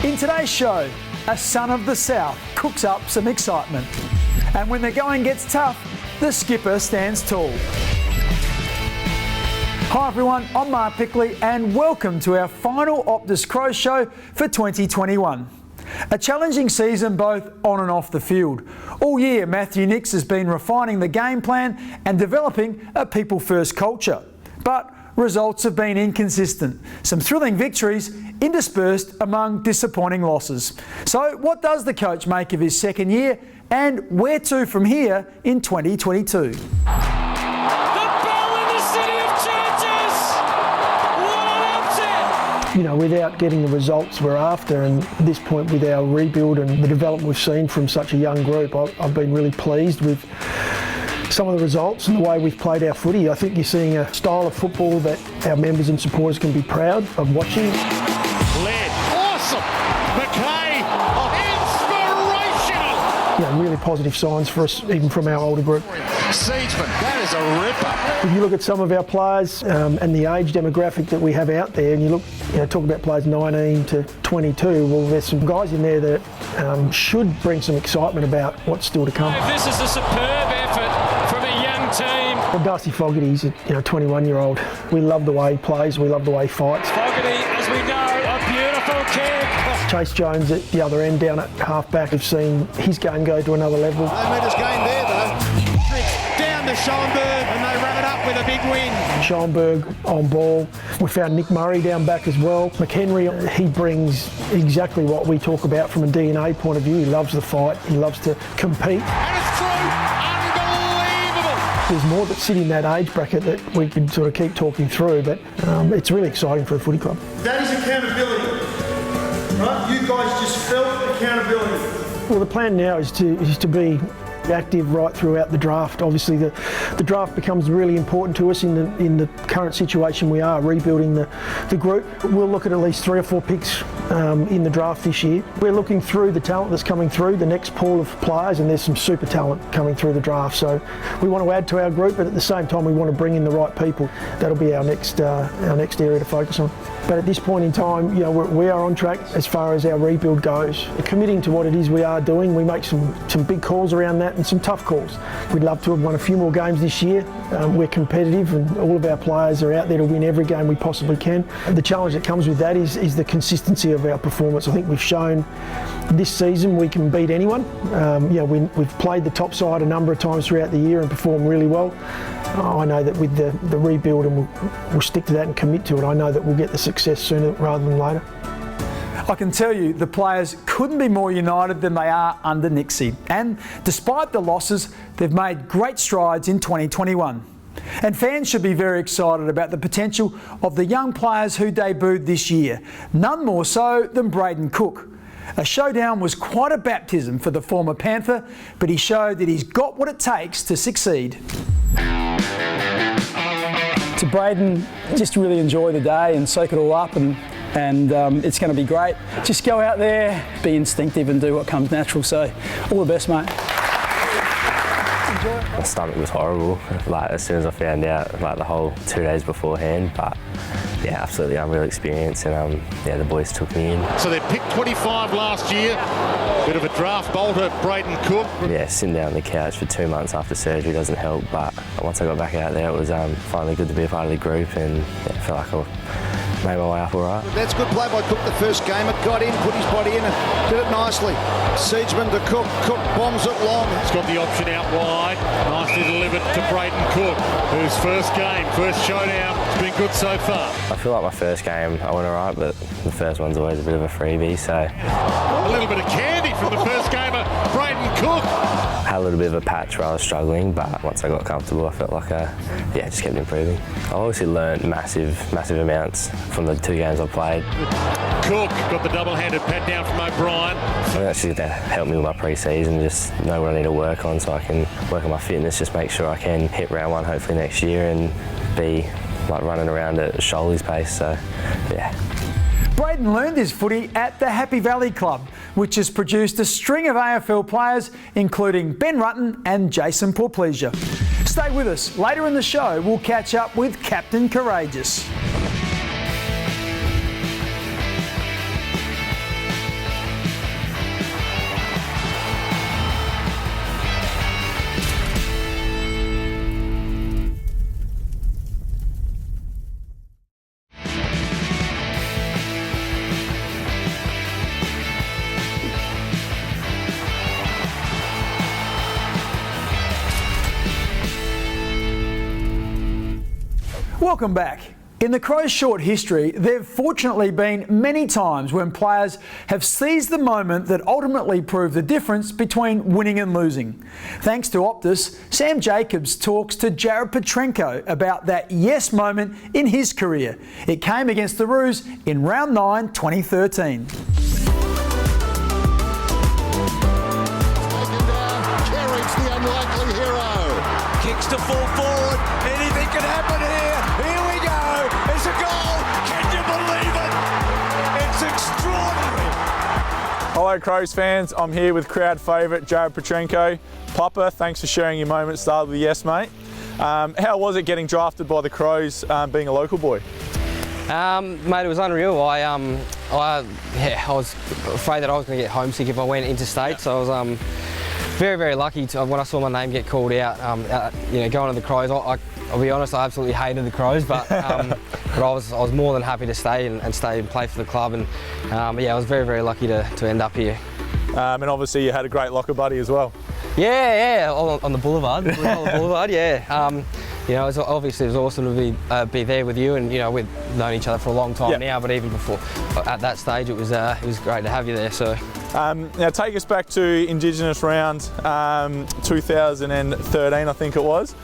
In today's show, a son of the South cooks up some excitement. And when the going gets tough, the skipper stands tall. Hi everyone, I'm Mark Pickley and welcome to our final Optus Crows show for 2021. A challenging season both on and off the field. All year, Matthew Nix has been refining the game plan and developing a people-first culture. But results have been inconsistent. Some thrilling victories interspersed among disappointing losses. So what does the coach make of his second year and where to from here in 2022? You know, without getting the results we're after, and at this point with our rebuild and the development we've seen from such a young group, I've been really pleased with some of the results and the way we've played our footy. I think you're seeing a style of football that our members and supporters can be proud of watching. Led, awesome! McKay, inspirational! You know, really positive signs for us, even from our older group. Seedsman, that is a ripper. If you look at some of our players and the age demographic that we have out there, and you look, talk about players 19 to 22, well, there's some guys in there that should bring some excitement about what's still to come. This is a superb effort from a young team. Well, Darcy Fogarty's a 21-year-old. We love the way he plays. We love the way he fights. Fogarty, as we know, a beautiful kick. Chase Jones at the other end down at half-back. We've seen his game go to another level. They made his game there, though. Down to Schoenberg, and they wrap it up with a big win. Schoenberg on ball. We found Nick Murray down back as well. McHenry, he brings exactly what we talk about from a DNA point of view. He loves the fight. He loves to compete. And it's through. Unbelievable. There's more that sit in that age bracket that we could sort of keep talking through, but it's really exciting for a footy club. That is accountability, right? You guys just felt accountability. Well, the plan now is to be active right throughout the draft. Obviously the draft becomes really important to us in the current situation we are, rebuilding the group. We'll look at least 3 or 4 picks in the draft this year. We're looking through the talent that's coming through, the next pool of players, and there's some super talent coming through the draft. So we want to add to our group, but at the same time we want to bring in the right people. That'll be our next area to focus on. But at this point in time, we are on track as far as our rebuild goes. Committing to what it is we are doing, we make some big calls around that and some tough calls. We'd love to have won a few more games this year. We're competitive and all of our players are out there to win every game we possibly can. The challenge that comes with that is the consistency of our performance. I think we've shown this season we can beat anyone. We've played the top side a number of times throughout the year and performed really well. I know that with the rebuild, and we'll stick to that and commit to it, I know that we'll get the success sooner rather than later. I can tell you the players couldn't be more united than they are under Nixie. And despite the losses, they've made great strides in 2021. And fans should be very excited about the potential of the young players who debuted this year. None more so than Braden Cook. A showdown was quite a baptism for the former Panther, but he showed that he's got what it takes to succeed. To Braden, just really enjoy the day and soak it all up, and it's going to be great. Just go out there, be instinctive and do what comes natural. So all the best, mate. My stomach was horrible, as soon as I found out, the whole 2 days beforehand. But yeah, absolutely unreal experience, and the boys took me in. So they picked 25 last year. Bit of a draft bolter, Braden Cook. Yeah, sitting down on the couch for 2 months after surgery doesn't help, but once I got back out there, it was finally good to be a part of the group, and I felt like I made my way up all right. That's good play by Cook the first game. It got in, put his body in and did it nicely. Seedsman to Cook. Cook bombs it long. He's got the option out wide. Nicely delivered to Braden Cook, whose first showdown has been good so far. I feel like my first game I went all right, but the first one's always a bit of a freebie, so. A little bit of candy from the first gamer, Braden Cook. Had a little bit of a patch where I was struggling, but once I got comfortable, I felt like just kept improving. I obviously learned massive amounts from the 2 games I played. Cook got the double-handed pat down from O'Brien. I think that's just going to help me with my pre-season, just know what I need to work on so I can work on my fitness, just make sure I can hit round 1 hopefully next year and be running around at Shoaley's pace, so yeah. Braden learned his footy at the Happy Valley Club, which has produced a string of AFL players, including Ben Rutten and Jason Porplesia. Stay with us. Later in the show, we'll catch up with Captain Courageous. Welcome back. In the Crows' short history, there have fortunately been many times when players have seized the moment that ultimately proved the difference between winning and losing. Thanks to Optus, Sam Jacobs talks to Jared Petrenko about that yes moment in his career. It came against the Roos in round 9, 2013. The unlikely hero kicks to full forward. Anything can happen here. Here we go. It's a goal. Can you believe it? It's extraordinary. Hello Crows fans, I'm here with crowd favourite Jared Petrenko. Papa, thanks for sharing your moment. Started with yes, mate. How was it getting drafted by the Crows, being a local boy? Mate, it was unreal. I was afraid that I was going to get homesick if I went interstate, so I was very, very lucky when I saw my name get called out. Going to the Crows, I'll be honest, I absolutely hated the Crows, but I was more than happy to stay and stay and play for the club. And I was very, very lucky to end up here. And obviously you had a great locker buddy as well. Yeah, on the boulevard. Yeah. It was awesome to be there with you, and we've known each other for a long time now. But even before, at that stage, it was great to have you there. So. Now take us back to Indigenous round 2013, I think it was.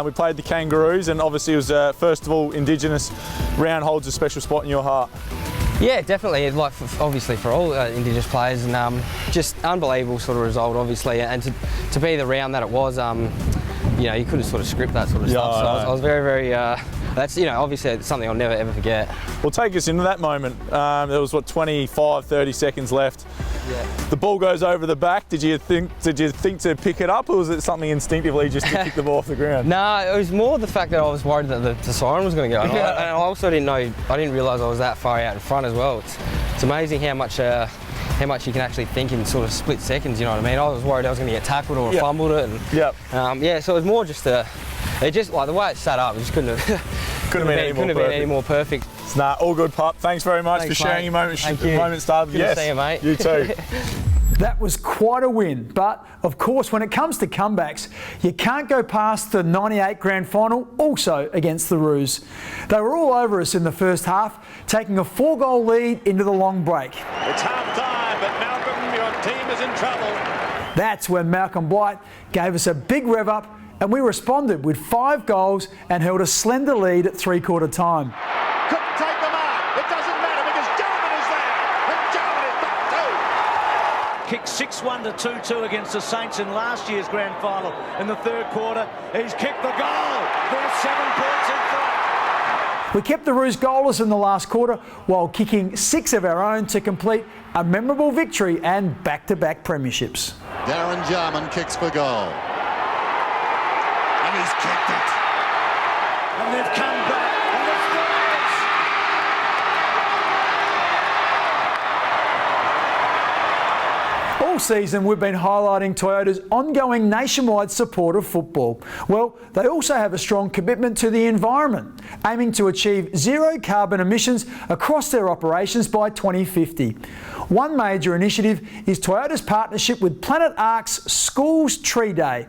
We played the Kangaroos, and obviously it was first of all Indigenous round holds a special spot in your heart. Yeah, definitely. Obviously for all Indigenous players, and just unbelievable sort of result, obviously, and to be the round that it was. You couldn't sort of script that sort of stuff. So I was very, very. That's obviously something I'll never ever forget. Well, take us into that moment. There was 25-30 seconds left. Yeah. The ball goes over the back. Did you think to pick it up, or was it something instinctively just to kick the ball off the ground? No, it was more the fact that I was worried that the siren was going to go. And I also didn't realise I was that far out in front as well. It's amazing how much you can actually think in sort of split seconds, you know what I mean? I was worried I was going to get tackled or fumbled it. And, so it was more just it just like the way it sat up, it just couldn't have been any more perfect. Nah, all good, pup. Thanks very much for sharing your moment. Moment started. Good to see you, mate. You too. That was quite a win, but of course when it comes to comebacks, you can't go past the 98 grand final, also against the Roos. They were all over us in the first half, taking a 4-goal lead into the long break. It's half time, but Malcolm, your team is in trouble. That's when Malcolm Blight gave us a big rev up, and we responded with 5 goals and held a slender lead at 3/4 time. Couldn't take them out. It doesn't matter because Jarman is there. And Jarman is back too. Kicked 6-1 to 2-2 against the Saints in last year's grand final. In the third quarter, he's kicked the goal. They're 7 points in front. We kept the Roos goalless in the last quarter while kicking 6 of our own to complete a memorable victory and back-to-back premierships. Darren Jarman kicks for goal. And he's kicked it. And they've come back. And it's theirs. All season we've been highlighting Toyota's ongoing nationwide support of football. Well, they also have a strong commitment to the environment, aiming to achieve zero carbon emissions across their operations by 2050. One major initiative is Toyota's partnership with Planet Ark's Schools Tree Day.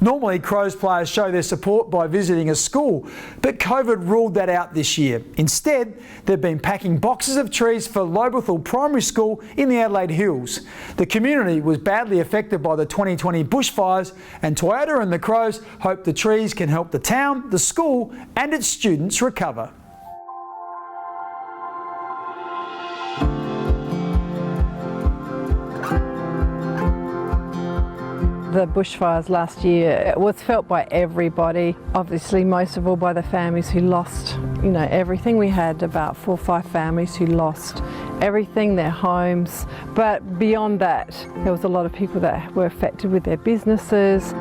Normally, Crows players show their support by visiting a school, but COVID ruled that out this year. Instead, they've been packing boxes of trees for Lobethal Primary School in the Adelaide Hills. The community was badly affected by the 2020 bushfires, and Toyota and the Crows hope the trees can help the town, the school, and its students recover. The bushfires last year, it was felt by everybody, obviously most of all by the families who lost, everything. We had about 4 or 5 families who lost everything, their homes, but beyond that, there was a lot of people that were affected with their businesses.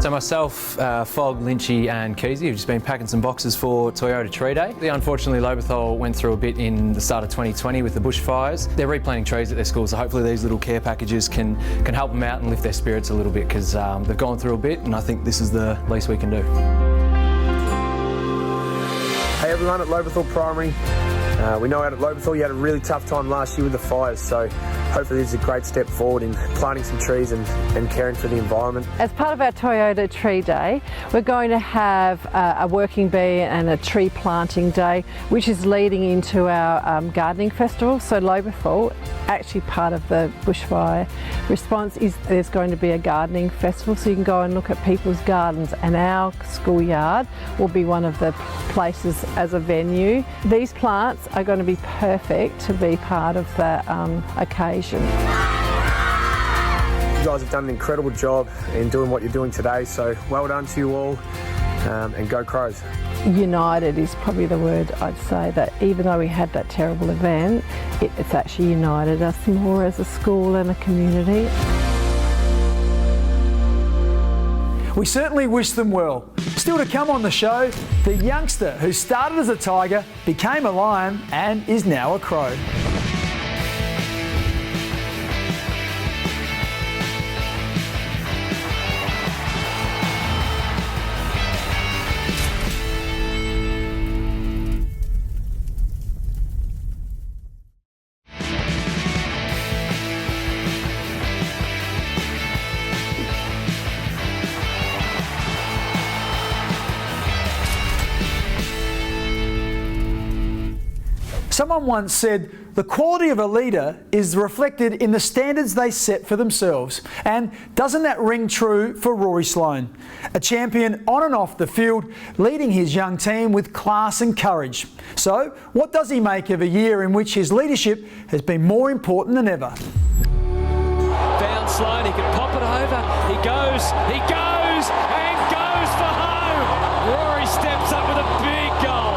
So myself, Fogg, Lynchy and Keezy have just been packing some boxes for Toyota Tree Day. Unfortunately, Lobethal went through a bit in the start of 2020 with the bushfires. They're replanting trees at their school, so hopefully these little care packages can help them out and lift their spirits a little bit, because they've gone through a bit, and I think this is the least we can do. Hey everyone at Lobethal Primary. We know out at Lobethal you had a really tough time last year with the fires, so hopefully this is a great step forward in planting some trees and caring for the environment. As part of our Toyota Tree Day, we're going to have a working bee and a tree planting day, which is leading into our gardening festival. So Loberthal, actually part of the bushfire response, is there's going to be a gardening festival, so you can go and look at people's gardens, and our schoolyard will be one of the places as a venue. These plants are going to be perfect to be part of that occasion. You guys have done an incredible job in doing what you're doing today, so well done to you all, and go Crows. United is probably the word I'd say, that even though we had that terrible event, it's actually united us more as a school and a community. We certainly wish them well. Still to come on the show, the youngster who started as a Tiger, became a Lion and is now a Crow. Someone once said, the quality of a leader is reflected in the standards they set for themselves. And doesn't that ring true for Rory Sloane? A champion on and off the field, leading his young team with class and courage. So, what does he make of a year in which his leadership has been more important than ever? Down Sloane, he can pop it over. He goes, and goes for home. Rory steps up with a big goal.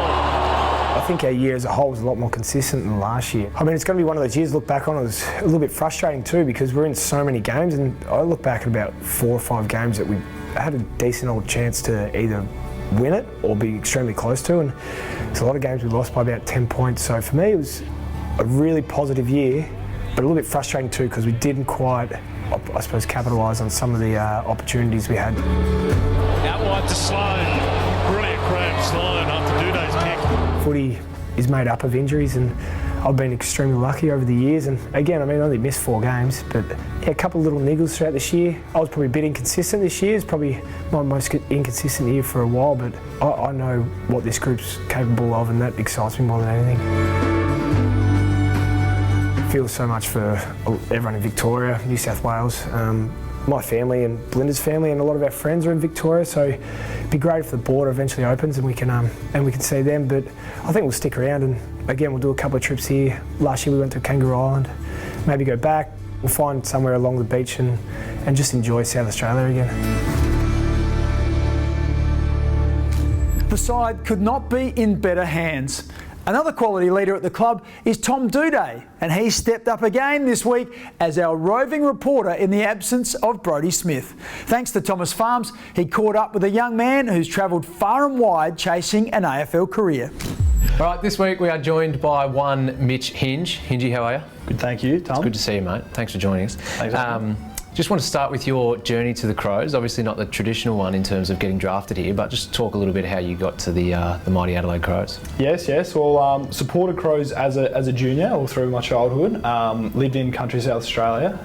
I think our year as a whole was a lot more consistent than last year. I mean, it's going to be one of those years, look back on, it was a little bit frustrating too, because we're in so many games, and I look back at about 4 or 5 games that we had a decent old chance to either win it or be extremely close to, and there's a lot of games we lost by about 10 points. So for me, it was a really positive year, but a little bit frustrating too, because we didn't quite, I suppose, capitalise on some of the opportunities we had. Out wide to Sloane. Brilliant grab, Sloane, after Duday's kick. Footy is made up of injuries, and I've been extremely lucky over the years. And again, I mean, I only missed 4 games, but yeah, a couple of little niggles throughout this year. I was probably a bit inconsistent this year. It's probably my most inconsistent year for a while, but I know what this group's capable of, and that excites me more than anything. I feel so much for everyone in Victoria, New South Wales. My family and Belinda's family and a lot of our friends are in Victoria, so it'd be great if the border eventually opens and we can see them. But I think we'll stick around, and again, we'll do a couple of trips here. Last year we went to Kangaroo Island, maybe go back. We'll find somewhere along the beach and just enjoy South Australia again. The side could not be in better hands. Another quality leader at the club is Tom Duday, and he stepped up again this week as our roving reporter in the absence of Brodie Smith. Thanks to Thomas Farms, he caught up with a young man who's travelled far and wide chasing an AFL career. All right, this week we are joined by one Mitch Hinge. Hingy, how are you? Good, thank you, Tom. It's good to see you, mate. Thanks for joining us. Thanks. Just want to start with your journey to the Crows. Obviously not the traditional one in terms of getting drafted here, but just talk a little bit how you got to the mighty Adelaide Crows. Yes. Well, supported Crows as a junior all through my childhood. Lived in country South Australia.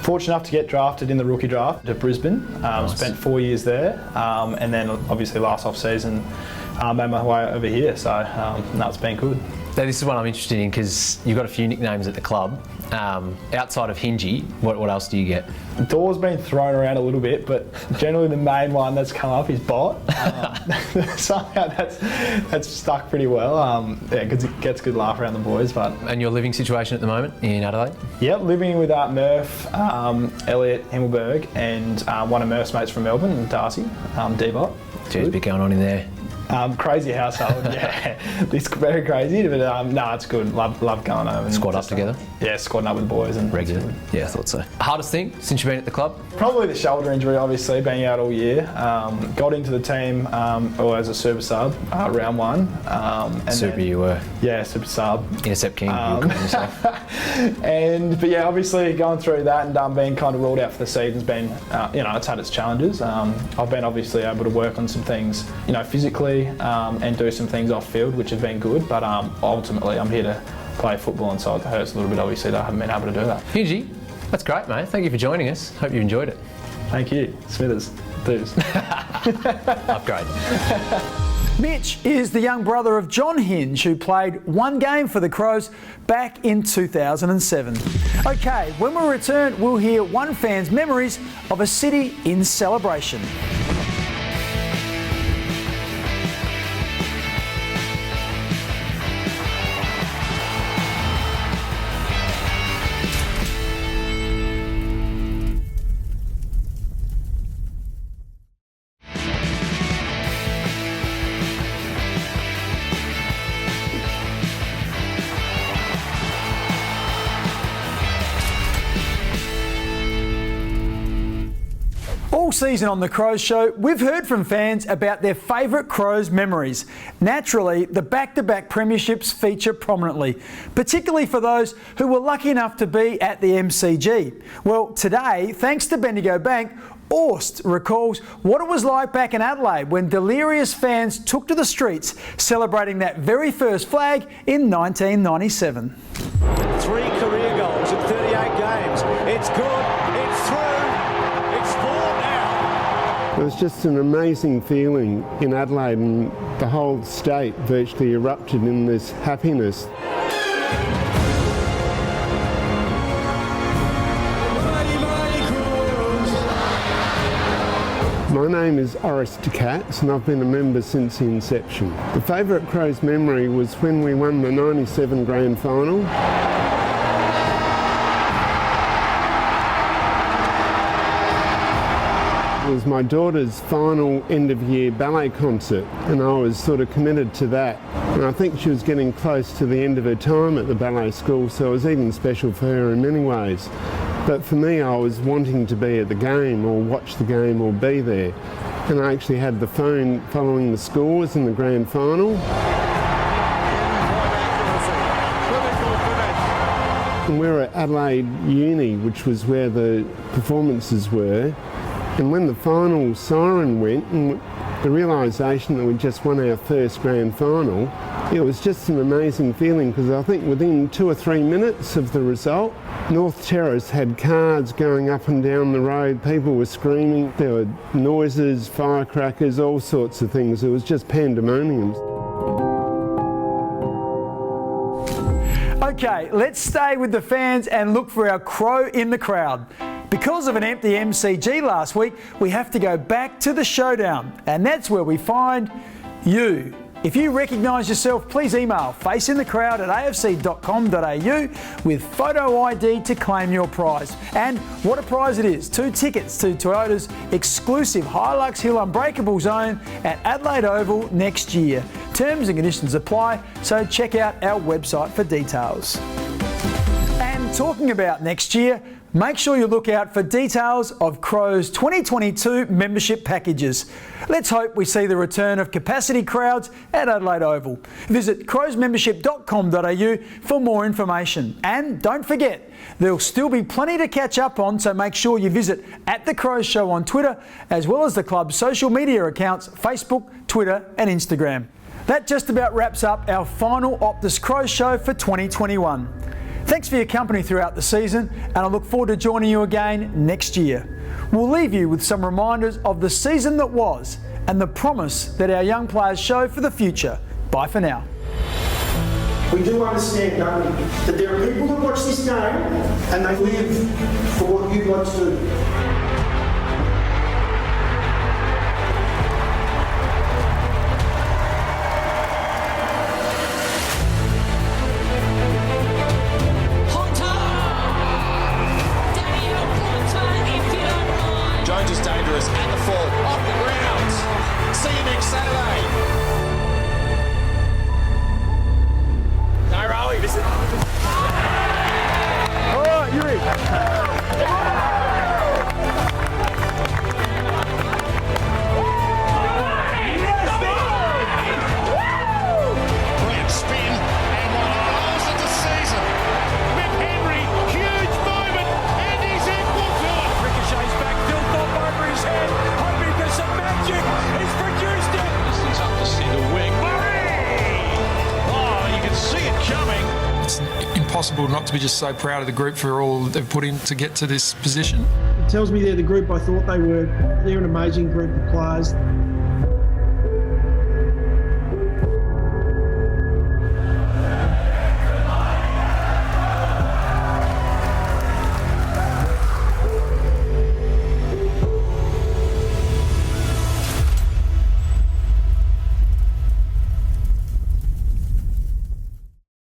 Fortunate enough to get drafted in the rookie draft to Brisbane. Nice. Spent 4 years there, and then obviously last off season made my way over here. So no, it's been good. Now, this is what I'm interested in because you've got a few nicknames at the club. Outside of Hingy, what else do you get? Door's been thrown around a little bit, but generally the main one that's come up is Bot. Somehow that's stuck pretty well. Yeah, because it gets a good laugh around the boys. But and your living situation at the moment in Adelaide? Yep, living with Murph, Elliot Himmelberg, and one of Murph's mates from Melbourne, Darcy, D-Bot. Geez, bit going on in there. Crazy household, yeah. It's very crazy, but no, it's good. Love going home. And squad up together? Yeah, squadding up with the boys. And regular? Yeah, I thought so. Hardest thing since you've been at the club? Probably the shoulder injury, obviously, being out all year. Got into the team as a super sub, round 1. And super then, you were? Yeah, super sub. Intercept king, you were calling yourself. But yeah, obviously going through that and being kind of ruled out for the season's been, it's had its challenges. I've been obviously able to work on some things, physically, and do some things off field, which have been good. But ultimately, I'm here to play football inside the hurts a little bit, obviously, that I haven't been able to do that. Hughie, that's great, mate. Thank you for joining us. Hope you enjoyed it. Thank you. Smithers. Dudes. Upgrade. Mitch is the young brother of John Hinge, who played one game for the Crows back in 2007. OK, when we return, we'll hear one fan's memories of a city in celebration. All season on The Crows Show, we've heard from fans about their favourite Crows memories. Naturally, the back-to-back premierships feature prominently, particularly for those who were lucky enough to be at the MCG. Well, today, thanks to Bendigo Bank, Orst recalls what it was like back in Adelaide when delirious fans took to the streets celebrating that very first flag in 1997. 3 career goals in 38 games. It's good, it's through, it's 4 now. It was just an amazing feeling in Adelaide, and the whole state virtually erupted in this happiness. My name is Oris de Katz and I've been a member since inception. The favourite Crows memory was when we won the 97 grand final. It was my daughter's final end-of-year ballet concert and I was sort of committed to that. And I think she was getting close to the end of her time at the ballet school, so it was even special for her in many ways. But for me, I was wanting to be at the game or watch the game or be there. And I actually had the phone following the scores in the grand final. And we were at Adelaide Uni, which was where the performances were. And when the final siren went, and the realisation that we just won our first grand final, it was just an amazing feeling, because I think within 2 or 3 minutes of the result, North Terrace had cars going up and down the road, people were screaming, there were noises, firecrackers, all sorts of things. It was just pandemonium. OK, let's stay with the fans and look for our Crow in the crowd. Because of an empty MCG last week, we have to go back to the showdown, and that's where we find you. If you recognise yourself, please email faceinthecrowd@afc.com.au with photo ID to claim your prize. And what a prize it is, 2 tickets to Toyota's exclusive Hilux Hill Unbreakable Zone at Adelaide Oval next year. Terms and conditions apply, so check out our website for details. And talking about next year, make sure you look out for details of Crows 2022 membership packages. Let's hope we see the return of capacity crowds at Adelaide Oval. Visit crowsmembership.com.au for more information. And don't forget, there'll still be plenty to catch up on, so make sure you visit @TheCrows on Twitter, as well as the club's social media accounts, Facebook, Twitter and Instagram. That just about wraps up our final Optus Crows show for 2021. Thanks for your company throughout the season, and I look forward to joining you again next year. We'll leave you with some reminders of the season that was and the promise that our young players show for the future. Bye for now. We do understand, don't we, that there are people that watch this game and they live for what you'd like to do. Jones is dangerous at the fall, off the ground. See you next Saturday. No, Rowie, this is... All right, you're in. impossible not to be just so proud of the group for all they've put in to get to this position. It tells me they're the group I thought they were. They're an amazing group of players.